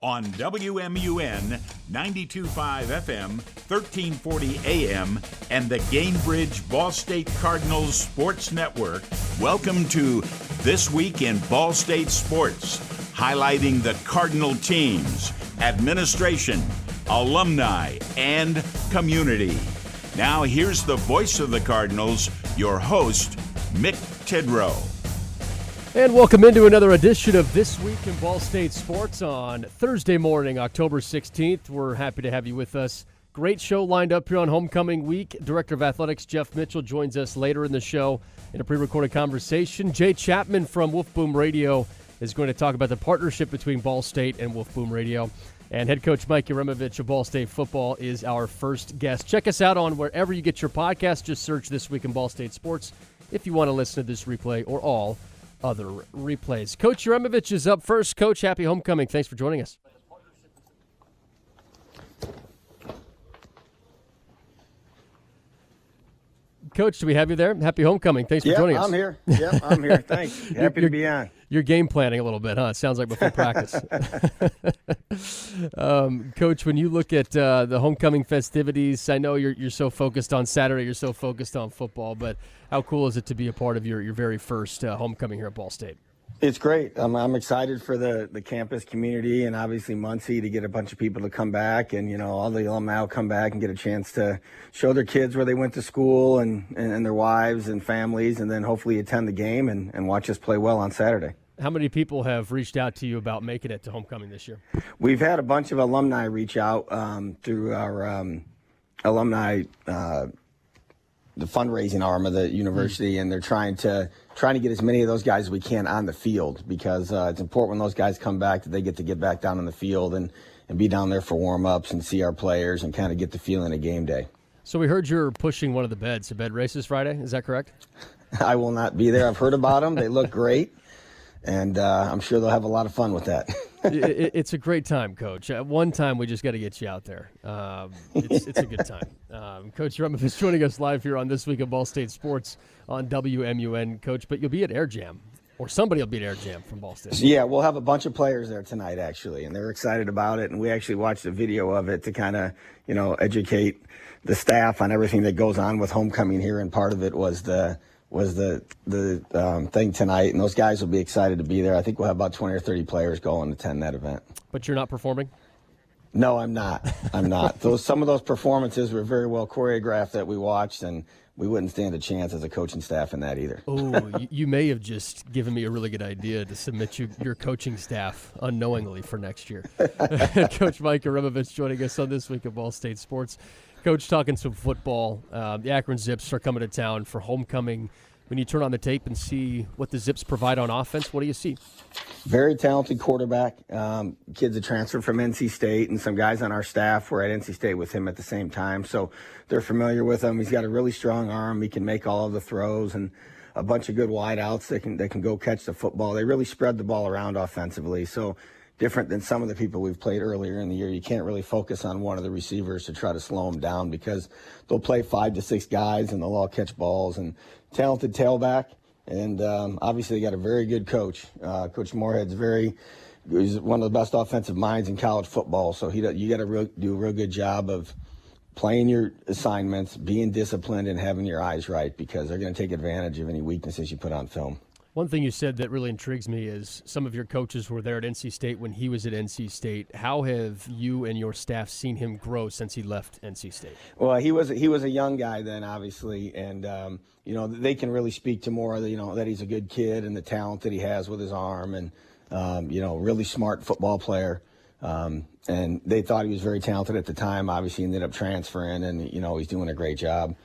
On WMUN 92.5 FM, 1340 AM, and the Gainbridge Ball State Cardinals Sports Network, welcome to This Week in Ball State Sports, highlighting the Cardinal teams, administration, alumni, and community. Now here's the voice of the Cardinals, your host, Mick Tidrow. And welcome into another edition of This Week in Ball State Sports on Thursday morning, October 16th. We're happy to have you with us. Great show lined up here on homecoming week. Director of Athletics Jeff Mitchell joins us later in the show in a pre-recorded conversation. Jay Chapman from Wolf Boom Radio is going to talk about the partnership between Ball State and Wolf Boom Radio. And head coach Mike Uremovich of Ball State Football is our first guest. Check us out on wherever you get your podcast. Just search This Week in Ball State Sports if you want to listen to this replay or all other replays. Coach Uremovich is up first. Coach, happy homecoming. Thanks for joining us. Coach, do we have you there? Happy homecoming. Thanks for joining us. I'm here. Yeah, I'm here. Thanks. Happy to be on. You're game planning a little bit, huh? It sounds like before practice. Coach, when you look at the homecoming festivities, I know you're so focused on Saturday, you're so focused on football, but how cool is it to be a part of your very first homecoming here at Ball State? It's great. I'm excited for the campus community and obviously Muncie to get a bunch of people to come back, and all the alumni will come back and get a chance to show their kids where they went to school and their wives and families, and then hopefully attend the game and watch us play well on Saturday. How many people have reached out to you about making it to homecoming this year? We've had a bunch of alumni reach out through our alumni the fundraising arm of the university, and they're trying to get as many of those guys as we can on the field, because it's important when those guys come back that they get back down on the field and be down there for warm-ups and see our players and kind of get the feeling of game day. So we heard you're pushing one of the beds, the bed races Friday. Is that correct? I will not be there. I've heard about them. They look great, and I'm sure they'll have a lot of fun with that. It's a great time, Coach. At one time, we just got to get you out there. It's a good time. Coach Uremovich is joining us live here on This Week of Ball State Sports on WMUN, Coach. But you'll be at Air Jam, or somebody will be at Air Jam from Ball State. Yeah, we'll have a bunch of players there tonight, actually, and they're excited about it. And we actually watched a video of it to kind of, educate the staff on everything that goes on with homecoming here. And part of it was the thing tonight, and those guys will be excited to be there. I think we'll have about 20 or 30 players go and attend that event. But you're not performing? No, I'm not. Some of those performances were very well choreographed that we watched, and we wouldn't stand a chance as a coaching staff in that either. Oh, you may have just given me a really good idea to submit your coaching staff unknowingly for next year. Coach Mike Uremovich joining us on This Week of Ball State Sports. Coach, talking some football. The Akron Zips are coming to town for homecoming. When you turn on the tape and see what the Zips provide on offense, what do you see? Very talented quarterback. Kids that transferred from NC State, and some guys on our staff were at NC State with him at the same time, so they're familiar with him. He's got a really strong arm. He can make all of the throws, and a bunch of good wideouts that can go catch the football. They really spread the ball around offensively, so different than some of the people we've played earlier in the year. You can't really focus on one of the receivers to try to slow them down, because they'll play 5 to 6 guys and they'll all catch balls. And talented tailback, and obviously they got a very good coach. Coach Moorhead's he's one of the best offensive minds in college football, so you got to do a real good job of playing your assignments, being disciplined, and having your eyes right, because they're going to take advantage of any weaknesses you put on film. One thing you said that really intrigues me is some of your coaches were there at NC State when he was at NC State. How have you and your staff seen him grow since he left NC State? Well, he was a young guy then, obviously, and they can really speak to more of that he's a good kid and the talent that he has with his arm, and really smart football player. And they thought he was very talented at the time. Obviously, he ended up transferring, and he's doing a great job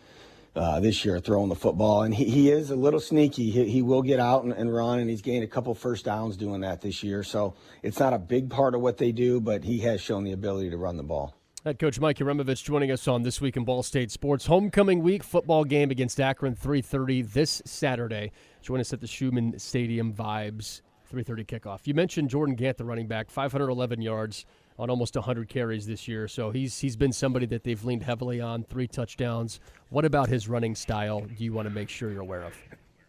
this year throwing the football. And he is a little sneaky. He will get out and run, and he's gained a couple first downs doing that this year. So it's not a big part of what they do, but he has shown the ability to run the ball. Head coach Mike Uremovich joining us on This Week in Ball State Sports. Homecoming week football game against Akron, 3:30 this Saturday. Join us at the Schumann Stadium Vibes, 3:30 kickoff. You mentioned Jordan Gant, the running back, 511 yards on almost 100 carries this year. So he's been somebody that they've leaned heavily on, 3 touchdowns. What about his running style do you want to make sure you're aware of?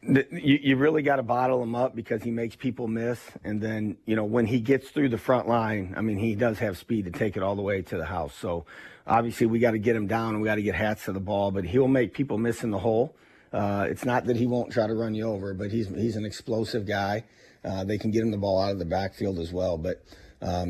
You really got to bottle him up because he makes people miss. And then, when he gets through the front line, he does have speed to take it all the way to the house. So obviously we got to get him down and we got to get hats to the ball, but he'll make people miss in the hole. It's not that he won't try to run you over, but he's an explosive guy. They can get him the ball out of the backfield as well. But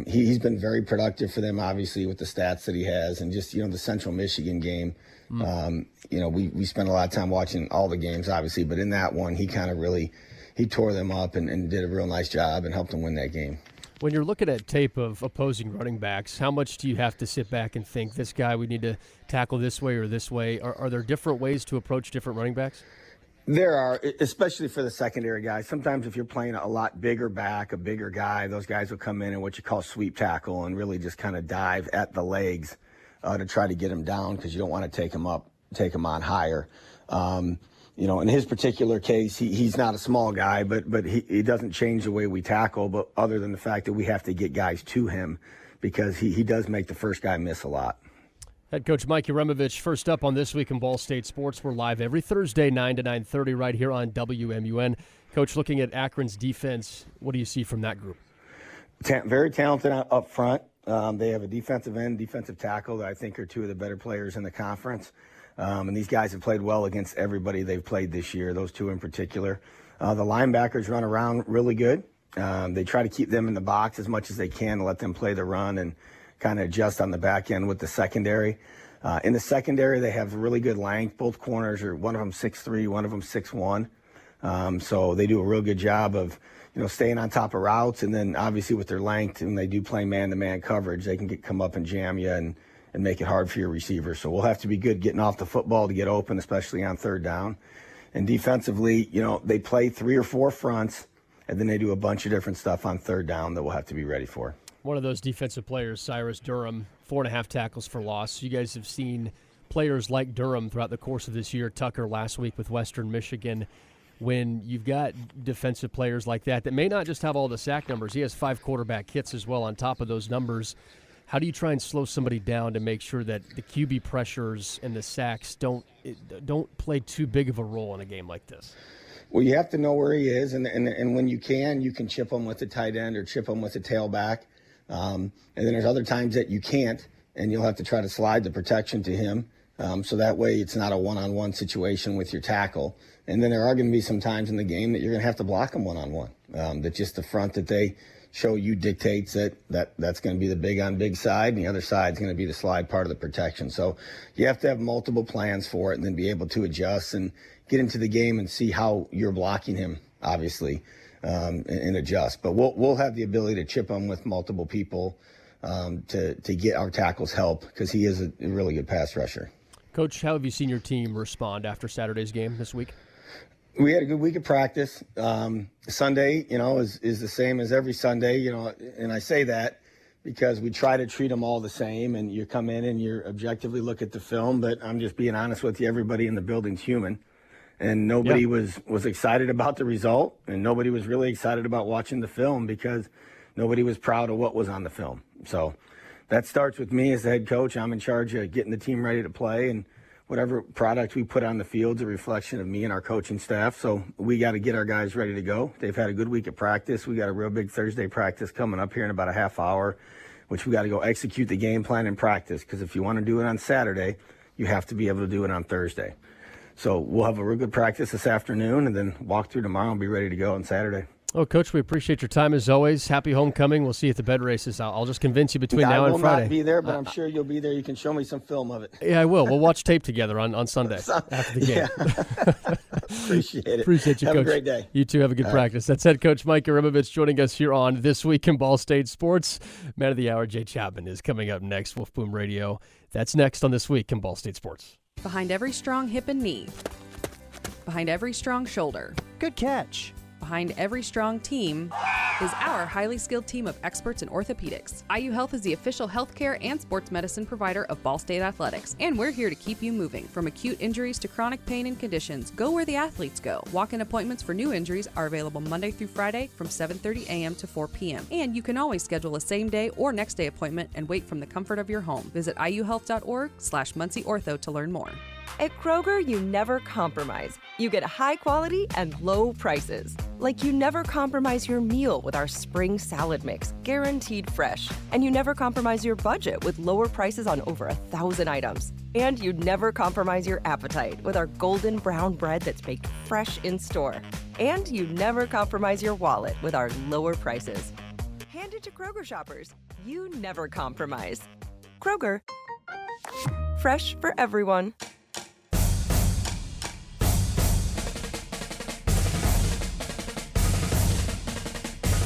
he's been very productive for them, obviously, with the stats that he has. And just, the Central Michigan game, we spent a lot of time watching all the games, obviously. But in that one, he kind of he tore them up and did a real nice job and helped them win that game. When you're looking at tape of opposing running backs, how much do you have to sit back and think, this guy we need to tackle this way or this way? Are there different ways to approach different running backs? There are, especially for the secondary guys. Sometimes if you're playing a lot bigger back, a bigger guy, those guys will come in what you call sweep tackle and really just kind of dive at the legs to try to get him down because you don't want to take him on higher. In his particular case, he's not a small guy, but he doesn't change the way we tackle, but other than the fact that we have to get guys to him because he does make the first guy miss a lot. Head coach Mike Uremovich, first up on This Week in Ball State Sports. We're live every Thursday, 9 to 9:30 right here on WMUN. Coach, looking at Akron's defense, what do you see from that group? Very talented up front. They have a defensive end, defensive tackle that I think are two of the better players in the conference. And these guys have played well against everybody they've played this year, those two in particular. The linebackers run around really good. They try to keep them in the box as much as they can to let them play the run and kind of adjust on the back end with the secondary. In the secondary, they have really good length. Both corners are, one of them 6'3", one of them 6'1". So they do a real good job of, staying on top of routes. And then obviously with their length, and they do play man-to-man coverage, they can come up and jam you and make it hard for your receiver. So we'll have to be good getting off the football to get open, especially on third down. And defensively, they play 3 or 4 fronts, and then they do a bunch of different stuff on third down that we'll have to be ready for. One of those defensive players, Cyrus Durham, 4.5 tackles for loss. You guys have seen players like Durham throughout the course of this year. Tucker last week with Western Michigan. When you've got defensive players like that may not just have all the sack numbers. He has 5 quarterback hits as well on top of those numbers. How do you try and slow somebody down to make sure that the QB pressures and the sacks don't play too big of a role in a game like this? Well, you have to know where he is, and when you can chip him with the tight end or chip him with the tailback. And then there's other times that you can't, and you'll have to try to slide the protection to him. So that way it's not a one-on-one situation with your tackle. And then there are going to be some times in the game that you're going to have to block him one-on-one. That just the front that they show you dictates that's going to be the big on big side, and the other side is going to be the slide part of the protection. So you have to have multiple plans for it and then be able to adjust and get into the game and see how you're blocking him, obviously, and adjust. But we'll have the ability to chip him with multiple people to get our tackles help because he is a really good pass rusher. Coach, how have you seen your team respond after Saturday's game this week? We had a good week of practice. Sunday, is the same as every Sunday, and I say that because we try to treat them all the same, and you come in and you objectively look at the film, but I'm just being honest with you, everybody in the building's human, and nobody was excited about the result, and nobody was really excited about watching the film because nobody was proud of what was on the film. So that starts with me as the head coach. I'm in charge of getting the team ready to play, and whatever product we put on the field is a reflection of me and our coaching staff. So we got to get our guys ready to go. They've had a good week of practice. We got a real big Thursday practice coming up here in about a half hour, which we got to go execute the game plan in practice. Because if you want to do it on Saturday, you have to be able to do it on Thursday. So we'll have a real good practice this afternoon and then walk through tomorrow and be ready to go on Saturday. Oh, Coach, we appreciate your time as always. Happy homecoming. We'll see you at the bed races. I'll just convince you between now and Friday. I will not be there, but I'm sure you'll be there. You can show me some film of it. Yeah, I will. We'll watch tape together on Sunday after the game. Yeah. Appreciate it. Appreciate you, Coach. Have a great day. You too. Have a good practice. That's head coach Mike Uremovich joining us here on This Week in Ball State Sports. Man of the Hour, Jay Chapman, is coming up next. Wolf Boom Radio. That's next on This Week in Ball State Sports. Behind every strong hip and knee. Behind every strong shoulder. Good catch. Behind every strong team, is our highly skilled team of experts in orthopedics. IU Health is the official healthcare and sports medicine provider of Ball State Athletics, and we're here to keep you moving. From acute injuries to chronic pain and conditions, go where the athletes go. Walk-in appointments for new injuries are available Monday through Friday from 7:30 a.m. to 4 p.m. And you can always schedule a same-day or next-day appointment and wait from the comfort of your home. Visit iuhealth.org/MuncieOrtho to learn more. At Kroger, you never compromise. You get high quality and low prices. Like you never compromise your meal with our spring salad mix, guaranteed fresh. And you never compromise your budget with lower prices on over 1,000 items. And you never compromise your appetite with our golden brown bread that's baked fresh in store. And you never compromise your wallet with our lower prices. Hand it to Kroger shoppers. You never compromise. Kroger. Fresh for everyone.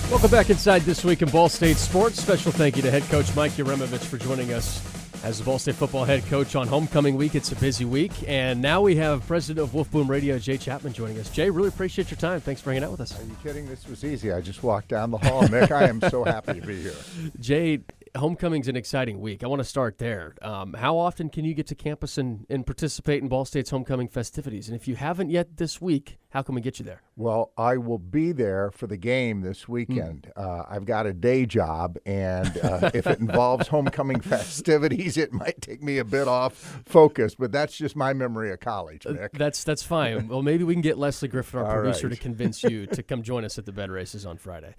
Welcome back inside This Week in Ball State Sports. Special thank you to head coach Mike Uremovich for joining us as the Ball State football head coach on homecoming week. It's a busy week. And now we have president of Wolf Boom Radio, Jay Chapman, joining us. Jay, really appreciate your time. Thanks for hanging out with us. Are you kidding? This was easy. I just walked down the hall. Mick, I am so happy to be here. Jay, homecoming's an exciting week. I want to start there. How often can you get to campus and participate in Ball State's homecoming festivities? And if you haven't yet this week, how can we get you there? Well, I will be there for the game this weekend. I've got a day job, and if it involves homecoming festivities, it might take me a bit off focus, but that's just my memory of college, Mick. That's fine. Well, maybe we can get Leslie Griffin, our All producer, right. to convince you to come join us at the bed races on Friday.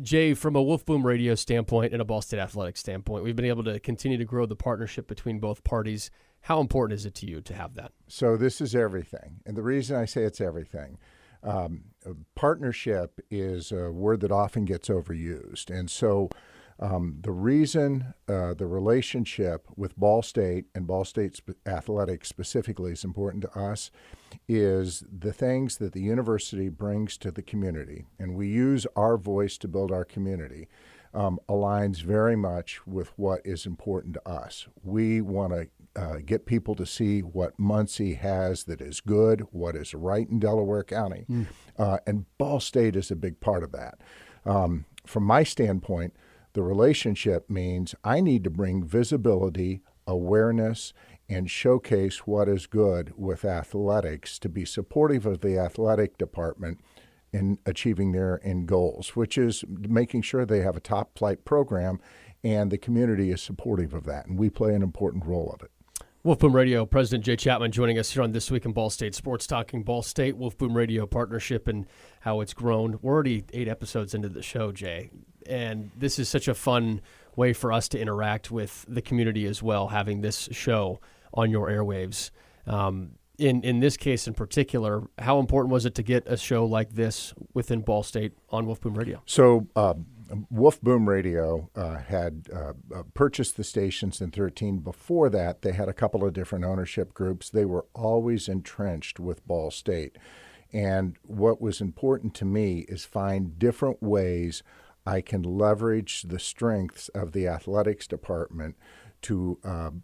Jay, from a Wolf Boom Radio standpoint and a Ball State Athletics standpoint, we've been able to continue to grow the partnership between both parties. How important is it to you to have that? So this is everything. And the reason I say it's everything, partnership is a word that often gets overused. And so the reason the relationship with Ball State and Ball State athletics specifically is important to us is the things that the university brings to the community. And we use our voice to build our community. Aligns very much with what is important to us. We want to get people to see what Muncie has that is good, what is right in Delaware County. And Ball State is a big part of that. From my standpoint, the relationship means I need to bring visibility, awareness, and showcase what is good with athletics to be supportive of the athletic department in achieving their end goals, which is making sure they have a top-flight program and the community is supportive of that, and we play an important role of it. Wolf Boom Radio President Jay Chapman joining us here on This Week in Ball State Sports, talking Ball State, Wolf Boom Radio partnership and how it's grown. We're already 8 episodes into the show, Jay, and this is such a fun way for us to interact with the community as well, having this show on your airwaves. In this case in particular, how important was it to get a show like this within Ball State on Wolf Boom Radio? So Wolf Boom Radio had purchased the stations in 2013. Before that, they had a couple of different ownership groups. They were always entrenched with Ball State. And what was important to me is find different ways I can leverage the strengths of the athletics department to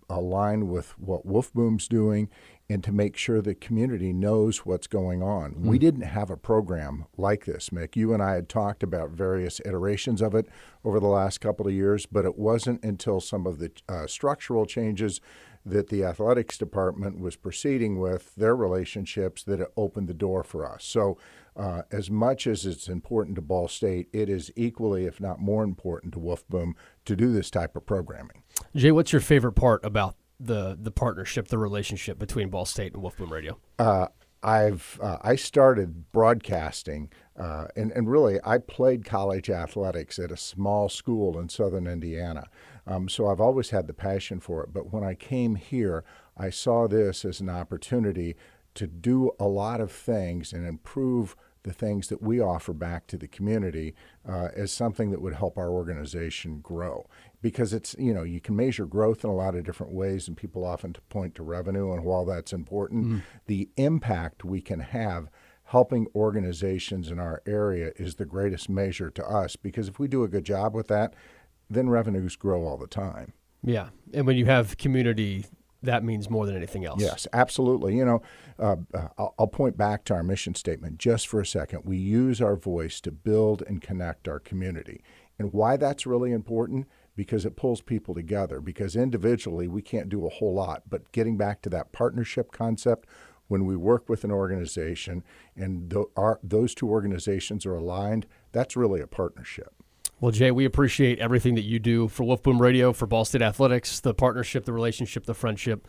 align with what Wolf Boom's doing and to make sure the community knows what's going on. We didn't have a program like this, Mick. You and I had talked about various iterations of it over the last couple of years, but it wasn't until some of the structural changes that the athletics department was proceeding with their relationships that it opened the door for us. So as much as it's important to Ball State, it is equally, if not more important to Wolf Boom to do this type of programming. Jay, what's your favorite part about the partnership, the relationship between Ball State and Wolf Boom Radio? I started broadcasting, and really I played college athletics at a small school in southern Indiana. So I've always had the passion for it. But when I came here, I saw this as an opportunity to do a lot of things and improve the things that we offer back to the community as something that would help our organization grow. Because it's, you can measure growth in a lot of different ways, and people often point to revenue, and while that's important, the impact we can have helping organizations in our area is the greatest measure to us, because if we do a good job with that, then revenues grow all the time. Yeah, and when you have community that means more than anything else. Yes, absolutely. I'll point back to our mission statement just for a second. We use our voice to build and connect our community. And why that's really important? Because it pulls people together. Because individually, we can't do a whole lot. But getting back to that partnership concept, when we work with an organization and those two organizations are aligned, that's really a partnership. Well, Jay, we appreciate everything that you do for Wolf Boom Radio, for Ball State Athletics, the partnership, the relationship, the friendship.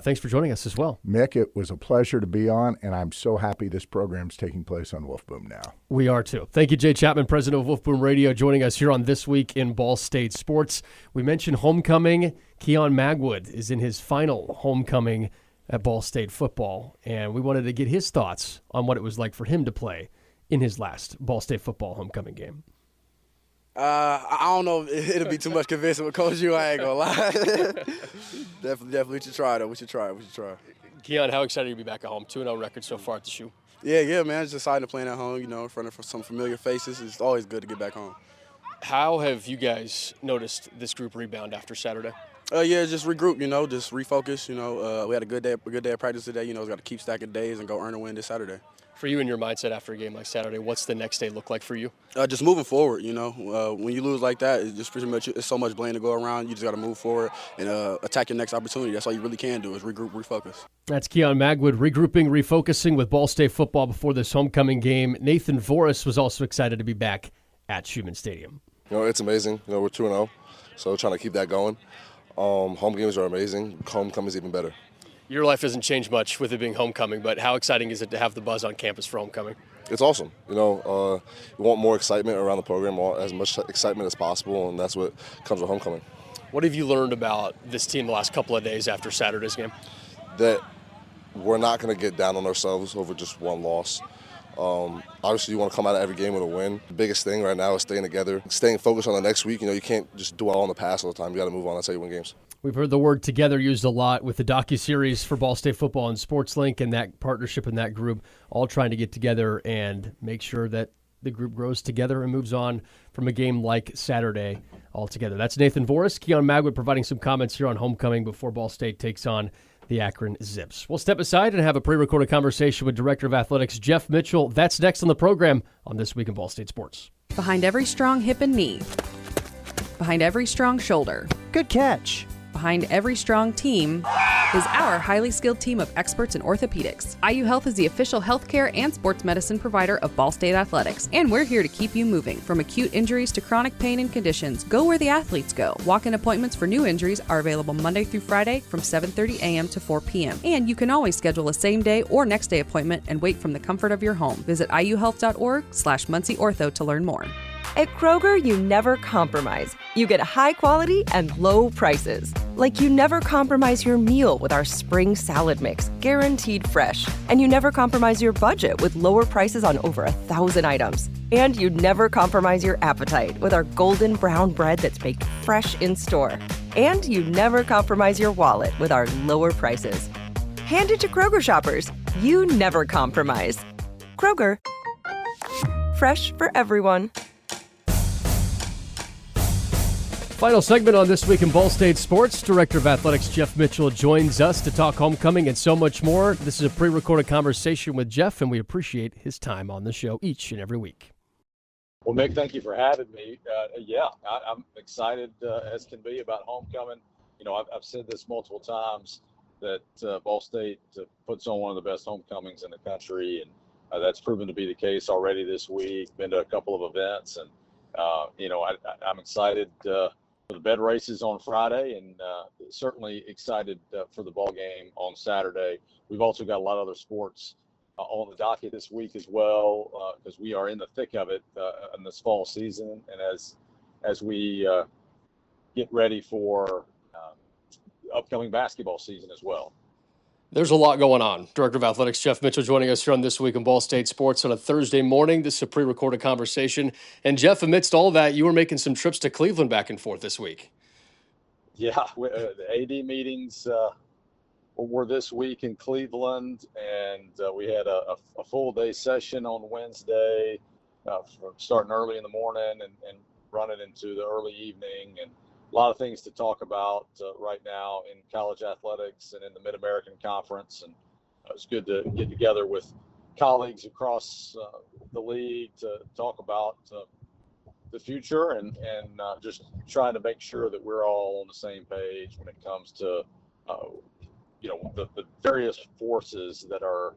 Thanks for joining us as well. Mick, it was a pleasure to be on, and I'm so happy this program's taking place on Wolf Boom now. We are too. Thank you, Jay Chapman, president of Wolf Boom Radio, joining us here on This Week in Ball State Sports. We mentioned homecoming. Keon Magwood is in his final homecoming at Ball State football, and we wanted to get his thoughts on what it was like for him to play in his last Ball State football homecoming game. I don't know if it'll be too much convincing with Coach U. I ain't gonna lie. Definitely, we should try though. We should try. Keon, how excited are you to be back at home? 2-0 record so far at the shoe. Yeah, man. It's excited to play at home. In front of some familiar faces. It's always good to get back home. How have you guys noticed this group rebound after Saturday? Just regroup. Just refocus. We had a good day of practice today. It's got to keep stacking days and go earn a win this Saturday. For you and your mindset after a game like Saturday, what's the next day look like for you? Just moving forward, when you lose like that, it's just pretty much it's so much blame to go around. You just got to move forward and attack your next opportunity. That's all you really can do is regroup, refocus. That's Keon Magwood regrouping, refocusing with Ball State football before this homecoming game. Nathan Voris was also excited to be back at Schumann Stadium. It's amazing. We're 2-0, so trying to keep that going. Home games are amazing. Homecoming is even better. Your life doesn't change much with it being homecoming, but how exciting is it to have the buzz on campus for homecoming? It's awesome. We want more excitement around the program, as much excitement as possible, and that's what comes with homecoming. What have you learned about this team the last couple of days after Saturday's game? That we're not going to get down on ourselves over just one loss. Obviously, you want to come out of every game with a win. The biggest thing right now is staying together, staying focused on the next week. You can't just dwell on the past all the time. You got to move on. That's how you win games. We've heard the word together used a lot with the docuseries for Ball State football and SportsLink and that partnership and that group all trying to get together and make sure that the group grows together and moves on from a game like Saturday all together. That's Nathan Voris. Keon Magwood providing some comments here on homecoming before Ball State takes on the Akron Zips. We'll step aside and have a pre-recorded conversation with Director of Athletics Jeff Mitchell. That's next on the program on This Week in Ball State Sports. Behind every strong hip and knee. Behind every strong shoulder. Good catch. Behind every strong team is our highly skilled team of experts in orthopedics. IU Health is the official healthcare and sports medicine provider of Ball State Athletics, and we're here to keep you moving. From acute injuries to chronic pain and conditions, go where the athletes go. Walk-in appointments for new injuries are available Monday through Friday from 7:30 a.m. to 4 p.m. And you can always schedule a same-day or next-day appointment and wait from the comfort of your home. Visit iuhealth.org/MuncieOrtho to learn more. At Kroger, you never compromise. You get high quality and low prices. Like you never compromise your meal with our spring salad mix, guaranteed fresh. And you never compromise your budget with lower prices on over 1,000 items. And you never compromise your appetite with our golden brown bread that's baked fresh in store. And you never compromise your wallet with our lower prices. Hand it to Kroger shoppers. You never compromise. Kroger. Fresh for everyone. Final segment on This Week in Ball State Sports. Director of Athletics Jeff Mitchell joins us to talk homecoming and so much more. This is a pre-recorded conversation with Jeff, and we appreciate his time on the show each and every week. Well, Mick, thank you for having me. I'm excited as can be about homecoming. I've said this multiple times that Ball State puts on one of the best homecomings in the country, and that's proven to be the case already this week. Been to a couple of events, and I'm excited for the bed races on Friday, and certainly excited for the ball game on Saturday. We've also got a lot of other sports on the docket this week as well, because we are in the thick of it in this fall season, and as we get ready for upcoming basketball season as well. There's a lot going on. Director of Athletics Jeff Mitchell joining us here on This Week in Ball State Sports on a Thursday morning. This is a pre-recorded conversation. And Jeff, amidst all that, you were making some trips to Cleveland back and forth this week. Yeah, the AD meetings were this week in Cleveland, and we had a full day session on Wednesday, from starting early in the morning and running into the early evening. And a lot of things to talk about right now in college athletics and in the Mid-American Conference. And it's good to get together with colleagues across the league to talk about the future and just trying to make sure that we're all on the same page when it comes to the various forces that are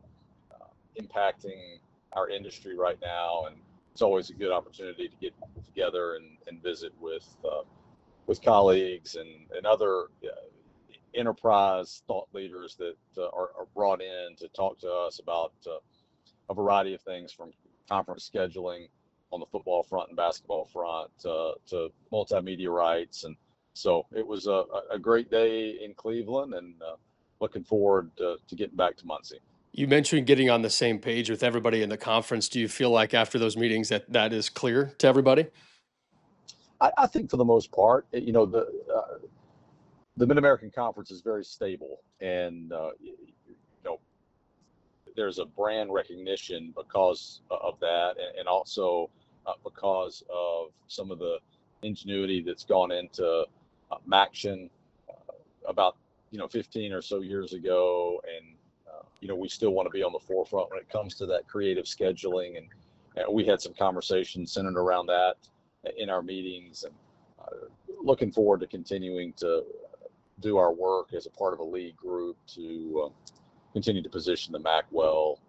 impacting our industry right now. And it's always a good opportunity to get together and visit with colleagues and other enterprise thought leaders that are brought in to talk to us about a variety of things, from conference scheduling on the football front and basketball front to multimedia rights. And so it was a great day in Cleveland, and looking forward to getting back to Muncie. You mentioned getting on the same page with everybody in the conference. Do you feel like after those meetings that is clear to everybody? I think for the most part, the Mid-American Conference is very stable, and there's a brand recognition because of that, and also because of some of the ingenuity that's gone into Maction about 15 or so years ago, and we still want to be on the forefront when it comes to that creative scheduling, and we had some conversations centered around that in our meetings, and looking forward to continuing to do our work as a part of a league group to continue to position the MAC well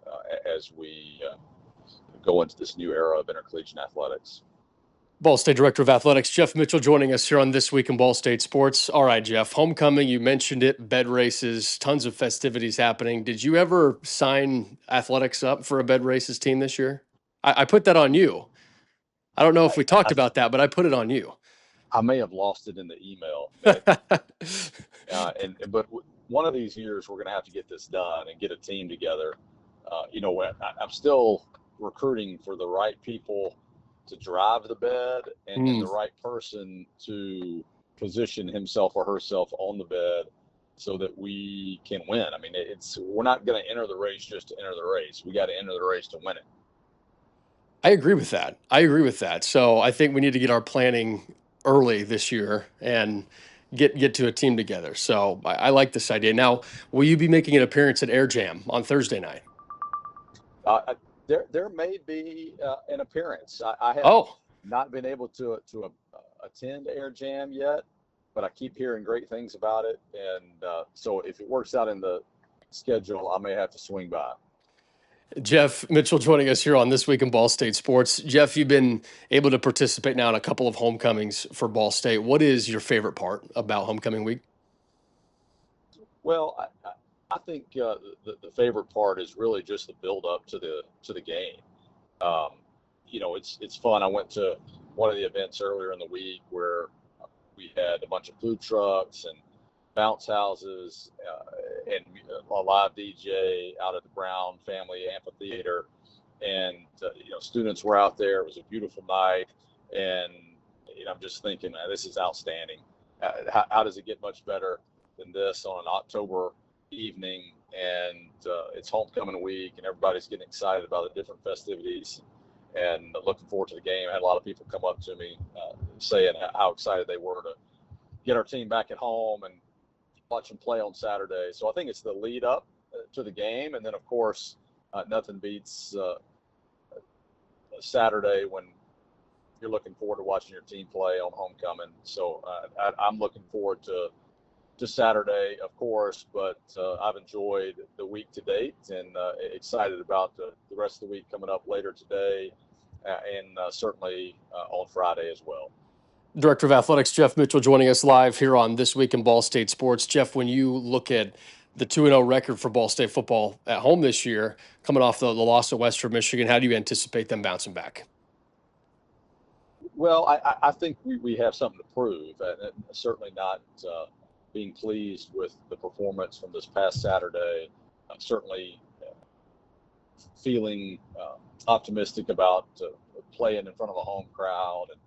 as we go into this new era of intercollegiate athletics. Ball State Director of Athletics, Jeff Mitchell, joining us here on This Week in Ball State Sports. All right, Jeff, homecoming, you mentioned it, bed races, tons of festivities happening. Did you ever sign athletics up for a bed races team this year? I put that on you. I don't know if we talked about that, but I put it on you. I may have lost it in the email. But one of these years, we're going to have to get this done and get a team together. I'm still recruiting for the right people to drive the bed and the right person to position himself or herself on the bed so that we can win. I mean, we're not going to enter the race just to enter the race. We got to enter the race to win it. I agree with that. So I think we need to get our planning early this year and get to a team together. So I like this idea. Now, will you be making an appearance at Air Jam on Thursday night? There may be an appearance. I have not been able to attend Air Jam yet, but I keep hearing great things about it. And so if it works out in the schedule, I may have to swing by. Jeff Mitchell joining us here on This Week in Ball State Sports. Jeff, you've been able to participate now in a couple of homecomings for Ball State. What is your favorite part about homecoming week? Well, I think the favorite part is really just the build up to the game. It's fun. I went to one of the events earlier in the week where we had a bunch of food trucks and bounce houses and a live DJ out at the Brown Family Amphitheater, and students were out there. It was a beautiful night, and I'm just thinking, this is outstanding. How does it get much better than this on an October evening? And it's homecoming week, and everybody's getting excited about the different festivities and looking forward to the game. I had a lot of people come up to me saying how excited they were to get our team back at home and watch them play on Saturday. So I think it's the lead up to the game, and then of course nothing beats Saturday when you're looking forward to watching your team play on homecoming. So I'm looking forward to Saturday, of course, but I've enjoyed the week to date, and excited about the rest of the week coming up later today, and certainly on Friday as well. Director of Athletics, Jeff Mitchell, joining us live here on This Week in Ball State Sports. Jeff, when you look at the 2-0 record for Ball State football at home this year, coming off the loss at Western Michigan, how do you anticipate them bouncing back? Well, I think we have something to prove, and certainly not being pleased with the performance from this past Saturday. Certainly feeling optimistic about playing in front of a home crowd, and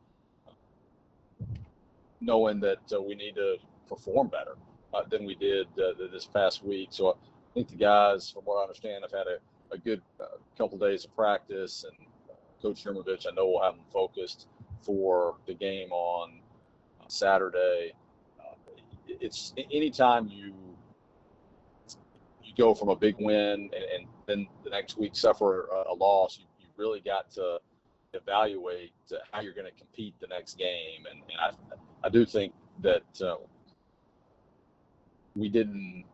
knowing that we need to perform better than we did this past week. So I think the guys, from what I understand, have had a good couple of days of practice, and Coach Uremovich, I know, will have them focused for the game on Saturday. It's anytime you go from a big win and then the next week suffer a loss, you really got to evaluate how you're going to compete the next game. And I do think that we didn't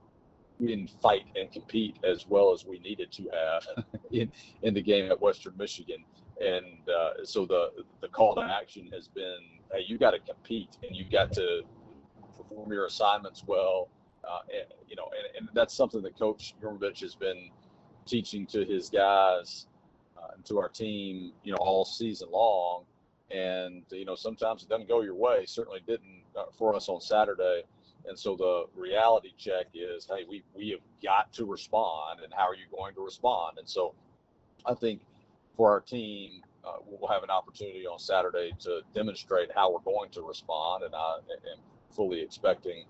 fight and compete as well as we needed to have in the game at Western Michigan. And so the call to action has been, hey, you got to compete and you got to perform your assignments well. And that's something that Coach Uremovich has been teaching to his guys and to our team, all season long. And, sometimes it doesn't go your way. Certainly didn't for us on Saturday. And so the reality check is, hey, we have got to respond, and how are you going to respond? And so I think for our team, we'll have an opportunity on Saturday to demonstrate how we're going to respond. And I am fully expecting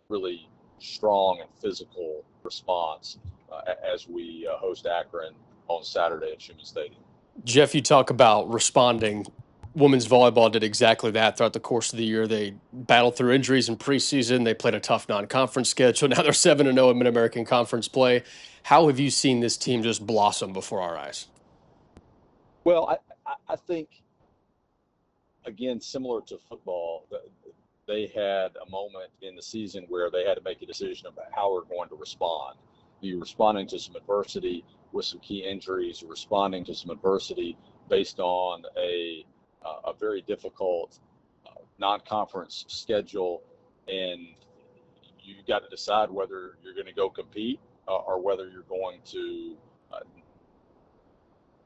really strong and physical response as we host Akron on Saturday at Schumann Stadium. Jeff, you talk about responding. Women's volleyball did exactly that throughout the course of the year. They battled through injuries in preseason. They played a tough non-conference schedule. Now they're 7-0 in Mid-American Conference play. How have you seen this team just blossom before our eyes? Well, I think, again, similar to football, they had a moment in the season where they had to make a decision about how we're going to respond. You're responding to some adversity with some key injuries. You're responding to some adversity based on a very difficult non-conference schedule, and you got to decide whether you're going to go compete or whether you're going to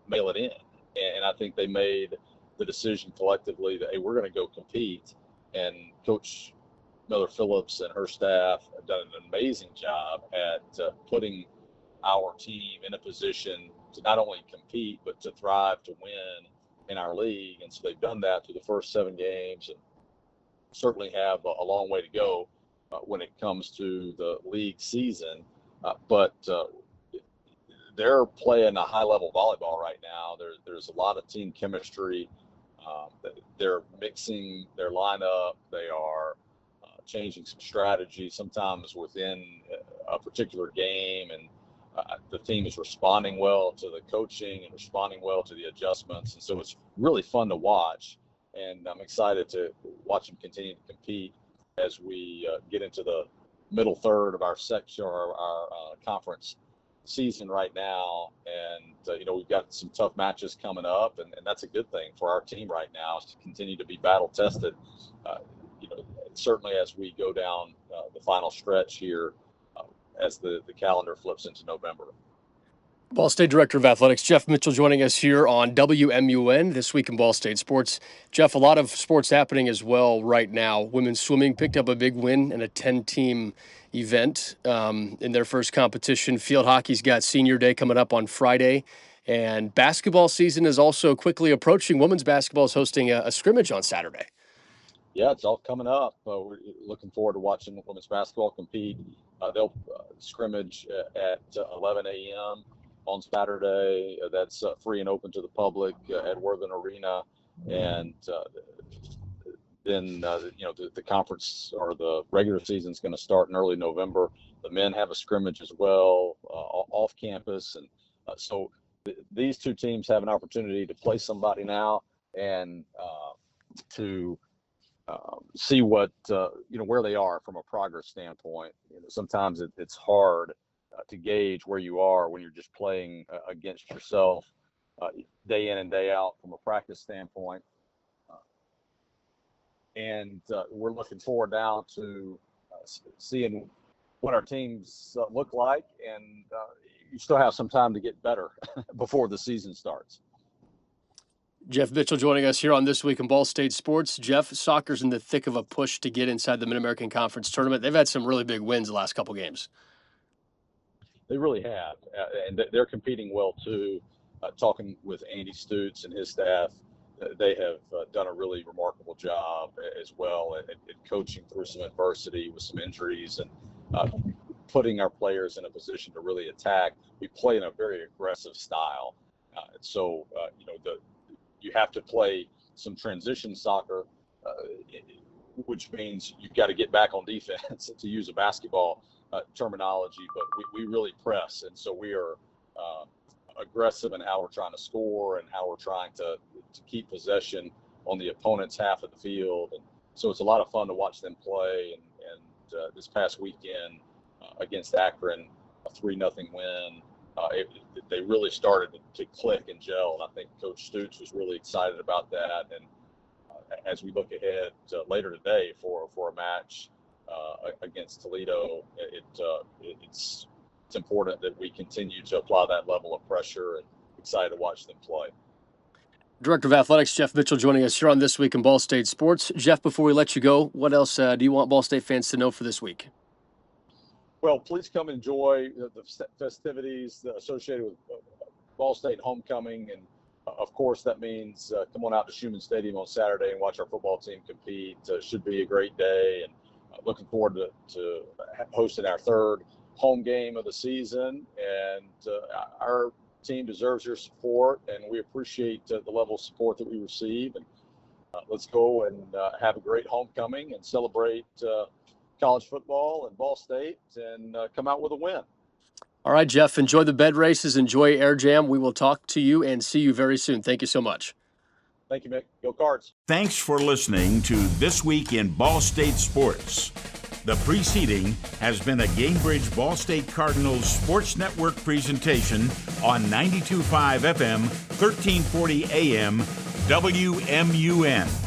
mail it in. And I think they made the decision collectively that, hey, we're going to go compete. And Coach Miller-Phillips and her staff have done an amazing job at putting our team in a position to not only compete, but to thrive, to win in our league. And so they've done that through the first 7 games, and certainly have a long way to go when it comes to the league season. But they're playing a high-level volleyball right now. There's a lot of team chemistry. They're mixing their lineup. They are changing some strategy, sometimes within a particular game, and the team is responding well to the coaching and responding well to the adjustments. And so it's really fun to watch, and I'm excited to watch them continue to compete as we get into the middle third of our section, or our conference season right now. And we've got some tough matches coming up, and that's a good thing for our team right now, is to continue to be battle tested, certainly as we go down the final stretch here as the calendar flips into November. Ball State Director of Athletics Jeff Mitchell joining us here on WMUN This Week in Ball State Sports. Jeff, a lot of sports happening as well right now. Women's swimming picked up a big win in a 10-team event in their first competition. Field hockey's got senior day coming up on Friday. And basketball season is also quickly approaching. Women's basketball is hosting a scrimmage on Saturday. Yeah, it's all coming up. We're looking forward to watching women's basketball compete. They'll scrimmage at 11 a.m. on Saturday. That's free and open to the public at Worthen Arena. And then, the conference, or the regular season, is going to start in early November. The men have a scrimmage as well off campus. And so these two teams have an opportunity to play somebody now, and to see what, where they are from a progress standpoint. Sometimes it's hard to gauge where you are when you're just playing against yourself day in and day out from a practice standpoint. And we're looking forward now to seeing what our teams look like, and you still have some time to get better before the season starts. Jeff Mitchell joining us here on This Week in Ball State Sports. Jeff, soccer's in the thick of a push to get inside the Mid-American Conference tournament. They've had some really big wins the last couple games. They really have, and they're competing well too. Talking with Andy Stutz and his staff, they have done a really remarkable job as well at coaching through some adversity with some injuries, and putting our players in a position to really attack. We play in a very aggressive style, you have to play some transition soccer which means you've got to get back on defense to use a basketball terminology, but we really press. And so we are aggressive in how we're trying to score and how we're trying to keep possession on the opponent's half of the field. And so it's a lot of fun to watch them play. And this past weekend against Akron, a 3-0 win, they really started to click and gel. And I think Coach Stutes was really excited about that. And as we look ahead later today for a match against Toledo, it's important that we continue to apply that level of pressure, and excited to watch them play. Director of Athletics Jeff Mitchell joining us here on This Week in Ball State Sports. Jeff, before we let you go, what else do you want Ball State fans to know for this week? Well, please come enjoy the festivities associated with Ball State homecoming. And, of course, that means come on out to Schumann Stadium on Saturday and watch our football team compete. Should be a great day. And looking forward to hosting our third home game of the season. And our team deserves your support, and we appreciate the level of support that we receive. And let's go and have a great homecoming and celebrate college football and Ball State and come out with a win. All right, Jeff, enjoy the bed races, enjoy Air Jam. We will talk to you and see you very soon. Thank you so much. Thank you, Mick. Go Cards. Thanks for listening to This Week in Ball State Sports. The preceding has been a Gamebridge Ball State Cardinals Sports Network presentation on 92.5 FM, 1340 AM, WMUN.